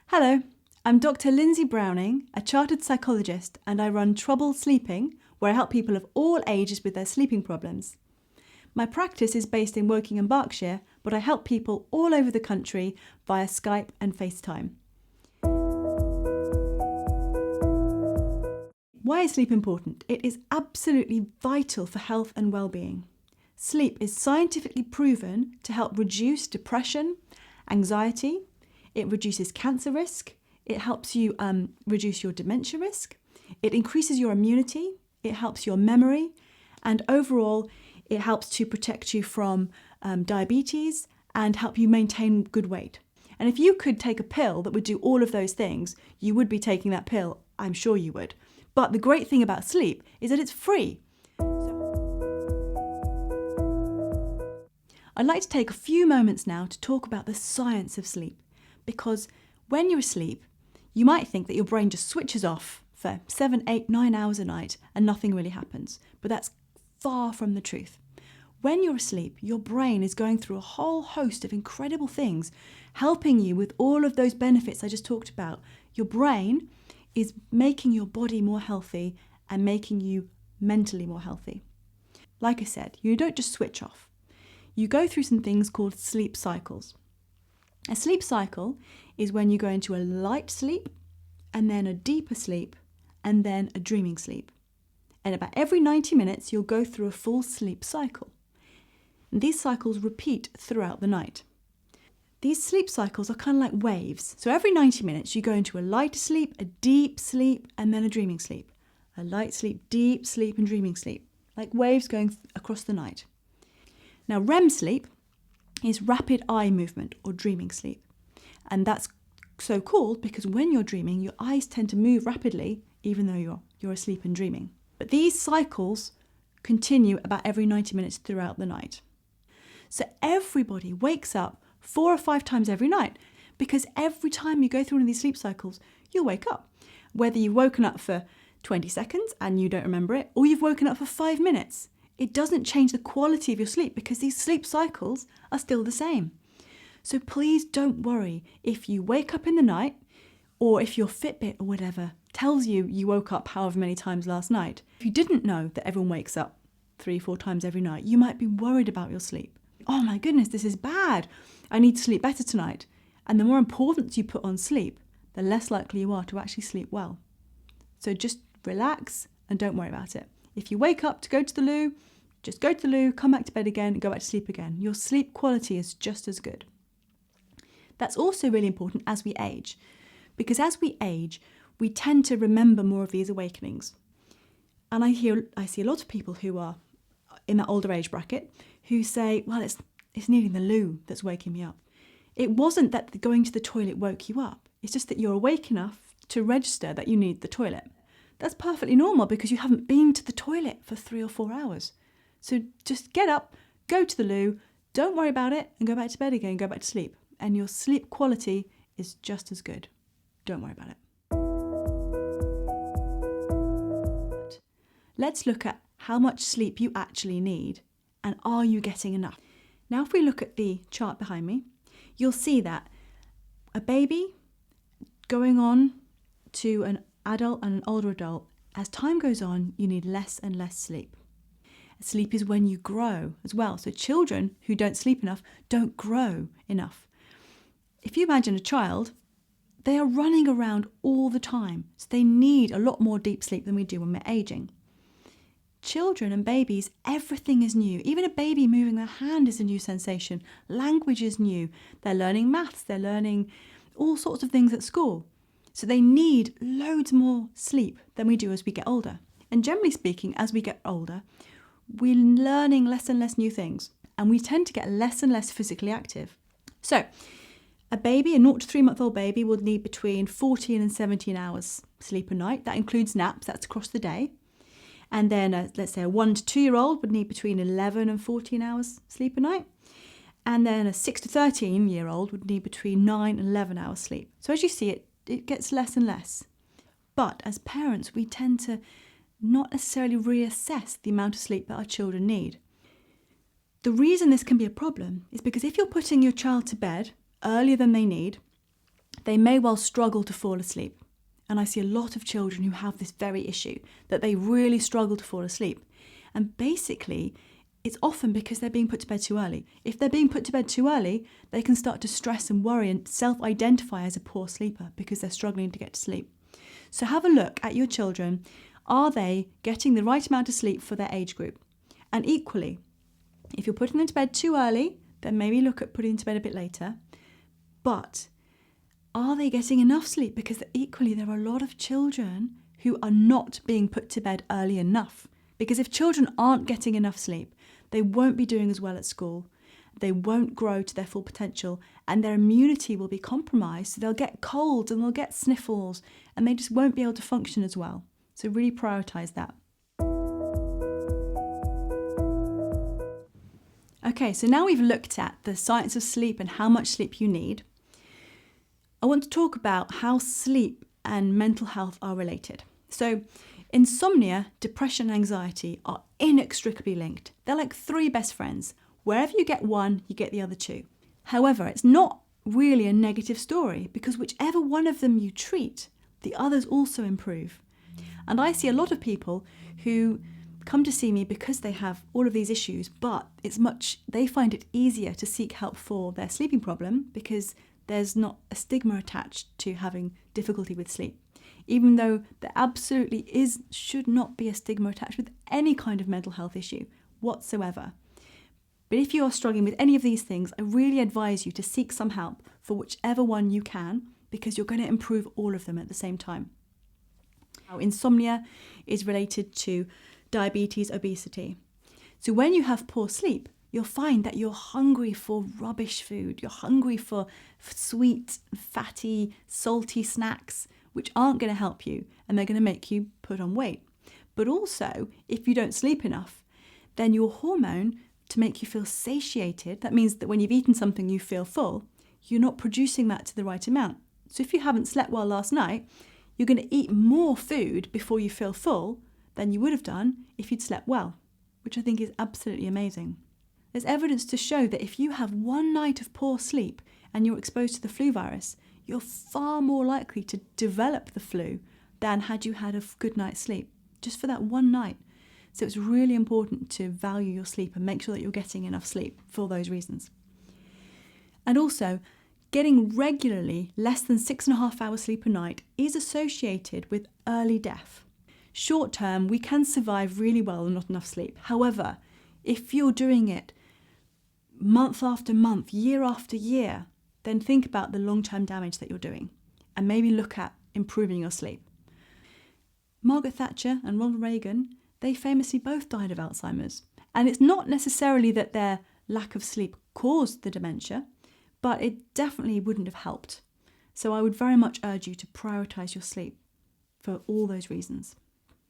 Hello, I'm Dr. Lindsay Browning, a chartered psychologist, and I run Trouble Sleeping, where I help people of all ages with their sleeping problems. My practice is based in Woking and Berkshire, but I help people all over the country via Skype and FaceTime. Why is sleep important? It is absolutely vital for health and well-being. Sleep is scientifically proven to help reduce depression, anxiety. It reduces cancer risk. It helps you reduce your dementia risk. It increases your immunity. It helps your memory. And overall, it helps to protect you from diabetes and help you maintain good weight. And if you could take a pill that would do all of those things, you would be taking that pill. I'm sure you would. But the great thing about sleep is that it's free. I'd like to take a few moments now to talk about the science of sleep, because when you're asleep, you might think that your brain just switches off for 7, 8, 9 hours a night and nothing really happens, but that's far from the truth. When you're asleep, your brain is going through a whole host of incredible things, helping you with all of those benefits I just talked about. Your brain is making your body more healthy and making you mentally more healthy. Like I said, you don't just switch off. You go through some things called sleep cycles. A sleep cycle is when you go into a light sleep and then a deeper sleep and then a dreaming sleep. And about every 90 minutes, you'll go through a full sleep cycle. And these cycles repeat throughout the night. These sleep cycles are kind of like waves. So every 90 minutes, you go into a lighter sleep, a deep sleep, and then a dreaming sleep. A light sleep, deep sleep, and dreaming sleep, like waves going across the night. Now, REM sleep is rapid eye movement or dreaming sleep. And that's so called because when you're dreaming, your eyes tend to move rapidly, even though you're asleep and dreaming. But these cycles continue about every 90 minutes throughout the night. So everybody wakes up 4 or 5 times every night, because every time you go through one of these sleep cycles, you'll wake up. Whether you've woken up for 20 seconds and you don't remember it, or you've woken up for 5 minutes. It doesn't change the quality of your sleep because these sleep cycles are still the same. So please don't worry if you wake up in the night, or if your Fitbit or whatever tells you you woke up however many times last night. If you didn't know that everyone wakes up 3, 4 times every night, you might be worried about your sleep. Oh my goodness, this is bad. I need to sleep better tonight. And the more importance you put on sleep, the less likely you are to actually sleep well. So just relax and don't worry about it. If you wake up to go to the loo, just go to the loo, come back to bed again, and go back to sleep again. Your sleep quality is just as good. That's also really important as we age, because as we age, we tend to remember more of these awakenings. And I see a lot of people who are in that older age bracket who say, well, it's needing the loo that's waking me up. It wasn't that going to the toilet woke you up. It's just that you're awake enough to register that you need the toilet. That's perfectly normal because you haven't been to the toilet for 3 or 4 hours. So just get up, go to the loo, don't worry about it, and go back to bed again, go back to sleep. And your sleep quality is just as good. Don't worry about it. Let's look at how much sleep you actually need, and are you getting enough? Now, if we look at the chart behind me, you'll see that a baby going on to an adult and an older adult, as time goes on, you need less and less sleep. Sleep is when you grow as well. So children who don't sleep enough don't grow enough. If you imagine a child, they are running around all the time. So they need a lot more deep sleep than we do when we're aging. Children and babies, everything is new. Even a baby moving their hand is a new sensation. Language is new. They're learning maths. They're learning all sorts of things at school. So they need loads more sleep than we do as we get older. And generally speaking, as we get older, we're learning less and less new things, and we tend to get less and less physically active. So a 0 to 3 month old baby will need between 14 and 17 hours sleep a night. That includes naps, that's across the day. And then let's say a 1 to 2 year old would need between 11 and 14 hours sleep a night. And then a 6 to 13 year old would need between 9 and 11 hours sleep. So as you see, it gets less and less. But as parents, we tend to not necessarily reassess the amount of sleep that our children need. The reason this can be a problem is because if you're putting your child to bed earlier than they need, they may well struggle to fall asleep. And I see a lot of children who have this very issue, that they really struggle to fall asleep. And basically, it's often because they're being put to bed too early. If they're being put to bed too early, they can start to stress and worry and self-identify as a poor sleeper because they're struggling to get to sleep. So have a look at your children. Are they getting the right amount of sleep for their age group? And equally, if you're putting them to bed too early, then maybe look at putting them to bed a bit later. But are they getting enough sleep? Because equally, there are a lot of children who are not being put to bed early enough. Because if children aren't getting enough sleep, they won't be doing as well at school. They won't grow to their full potential, and their immunity will be compromised. So they'll get colds and they'll get sniffles, and they just won't be able to function as well. So really prioritise that. Okay, so now we've looked at the science of sleep and how much sleep you need. I want to talk about how sleep and mental health are related. So insomnia, depression, and anxiety are inextricably linked. They're like three best friends. Wherever you get one, you get the other two. However, it's not really a negative story because whichever one of them you treat, the others also improve. And I see a lot of people who come to see me because they have all of these issues, but they find it easier to seek help for their sleeping problem because there's not a stigma attached to having difficulty with sleep. Even though there absolutely should not be a stigma attached with any kind of mental health issue whatsoever. But if you are struggling with any of these things, I really advise you to seek some help for whichever one you can, because you're going to improve all of them at the same time. Now, insomnia is related to diabetes, obesity. So when you have poor sleep, you'll find that you're hungry for rubbish food. You're hungry for sweet, fatty, salty snacks, which aren't going to help you, and they're going to make you put on weight. But also, if you don't sleep enough, then your hormone to make you feel satiated, that means that when you've eaten something you feel full, you're not producing that to the right amount. So if you haven't slept well last night, you're going to eat more food before you feel full than you would have done if you'd slept well, which I think is absolutely amazing. There's evidence to show that if you have one night of poor sleep and you're exposed to the flu virus, you're far more likely to develop the flu than had you had a good night's sleep, just for that one night. So it's really important to value your sleep and make sure that you're getting enough sleep for those reasons. And also, getting regularly less than 6.5 hours sleep a night is associated with early death. Short term, we can survive really well on not enough sleep. However, if you're doing it month after month, year after year, then think about the long-term damage that you're doing and maybe look at improving your sleep. Margaret Thatcher and Ronald Reagan, they famously both died of Alzheimer's. And it's not necessarily that their lack of sleep caused the dementia, but it definitely wouldn't have helped. So I would very much urge you to prioritise your sleep for all those reasons.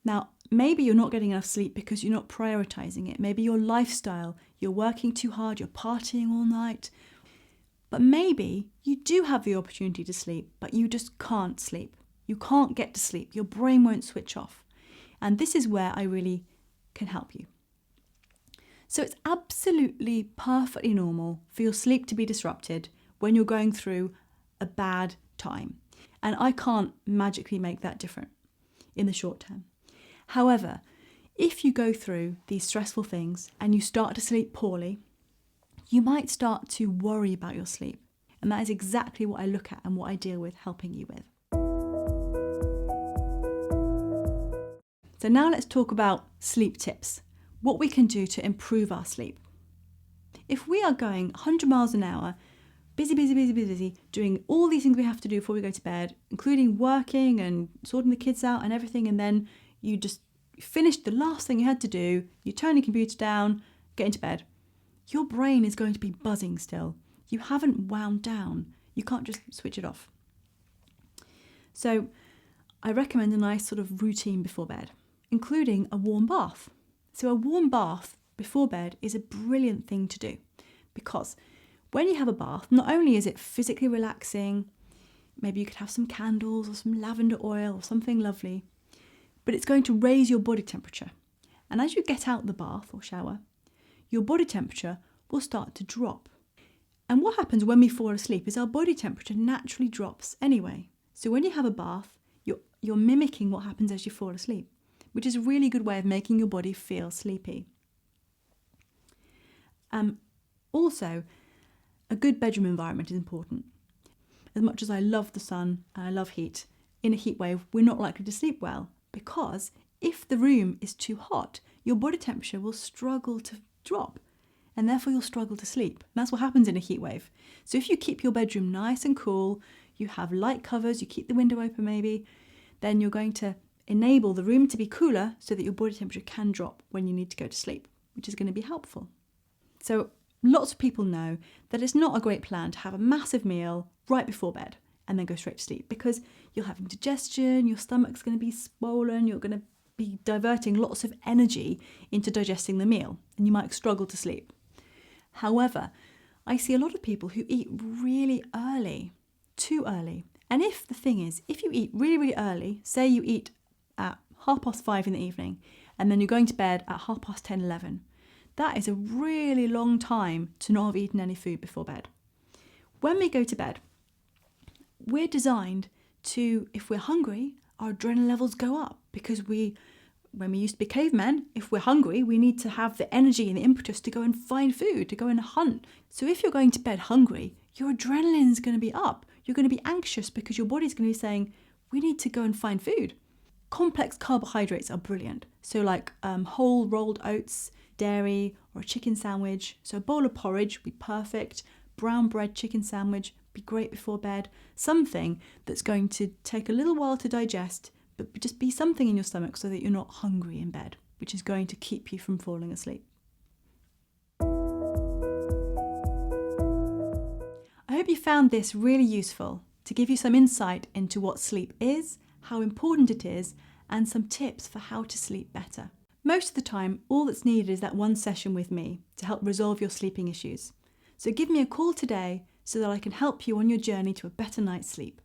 Now, maybe you're not getting enough sleep because you're not prioritising it. Maybe your lifestyle, you're working too hard, you're partying all night. But maybe you do have the opportunity to sleep, but you just can't sleep. You can't get to sleep. Your brain won't switch off. And this is where I really can help you. So it's absolutely perfectly normal for your sleep to be disrupted when you're going through a bad time. And I can't magically make that different in the short term. However, if you go through these stressful things and you start to sleep poorly, you might start to worry about your sleep. And that is exactly what I look at and what I deal with helping you with. So now let's talk about sleep tips, what we can do to improve our sleep. If we are going 100 miles an hour, busy, doing all these things we have to do before we go to bed, including working and sorting the kids out and everything, and then you just finished the last thing you had to do, you turn your computer down, get into bed, your brain is going to be buzzing still. You haven't wound down. You can't just switch it off. So I recommend a nice sort of routine before bed, including a warm bath. So a warm bath before bed is a brilliant thing to do because when you have a bath, not only is it physically relaxing, maybe you could have some candles or some lavender oil or something lovely, but it's going to raise your body temperature. And as you get out the bath or shower, your body temperature will start to drop. And what happens when we fall asleep is our body temperature naturally drops anyway. So when you have a bath, you're mimicking what happens as you fall asleep, which is a really good way of making your body feel sleepy. Also, a good bedroom environment is important. As much as I love the sun and I love heat, in a heat wave, we're not likely to sleep well, because if the room is too hot, your body temperature will struggle to drop, and therefore you'll struggle to sleep. And that's what happens in a heat wave. So if you keep your bedroom nice and cool, you have light covers, you keep the window open maybe, then you're going to enable the room to be cooler so that your body temperature can drop when you need to go to sleep, which is going to be helpful. So lots of people know that it's not a great plan to have a massive meal right before bed and then go straight to sleep, because you'll have indigestion, your stomach's going to be swollen, you're going to be diverting lots of energy into digesting the meal, and you might struggle to sleep. However, I see a lot of people who eat really early, too early. And if you eat really, really early, say you eat at 5:30 in the evening, and then you're going to bed at 10:30, 11, that is a really long time to not have eaten any food before bed. When we go to bed, we're designed to, if we're hungry, our adrenaline levels go up, because when we used to be cavemen, if we're hungry, we need to have the energy and the impetus to go and find food, to go and hunt. So if you're going to bed hungry, your adrenaline is going to be up. You're going to be anxious because your body's going to be saying, we need to go and find food. Complex carbohydrates are brilliant. So like whole rolled oats, dairy, or a chicken sandwich. So a bowl of porridge would be perfect. Brown bread chicken sandwich would be great before bed. Something that's going to take a little while to digest, but just be something in your stomach so that you're not hungry in bed, which is going to keep you from falling asleep. I hope you found this really useful to give you some insight into what sleep is, how important it is, and some tips for how to sleep better. Most of the time, all that's needed is that one session with me to help resolve your sleeping issues. So give me a call today so that I can help you on your journey to a better night's sleep.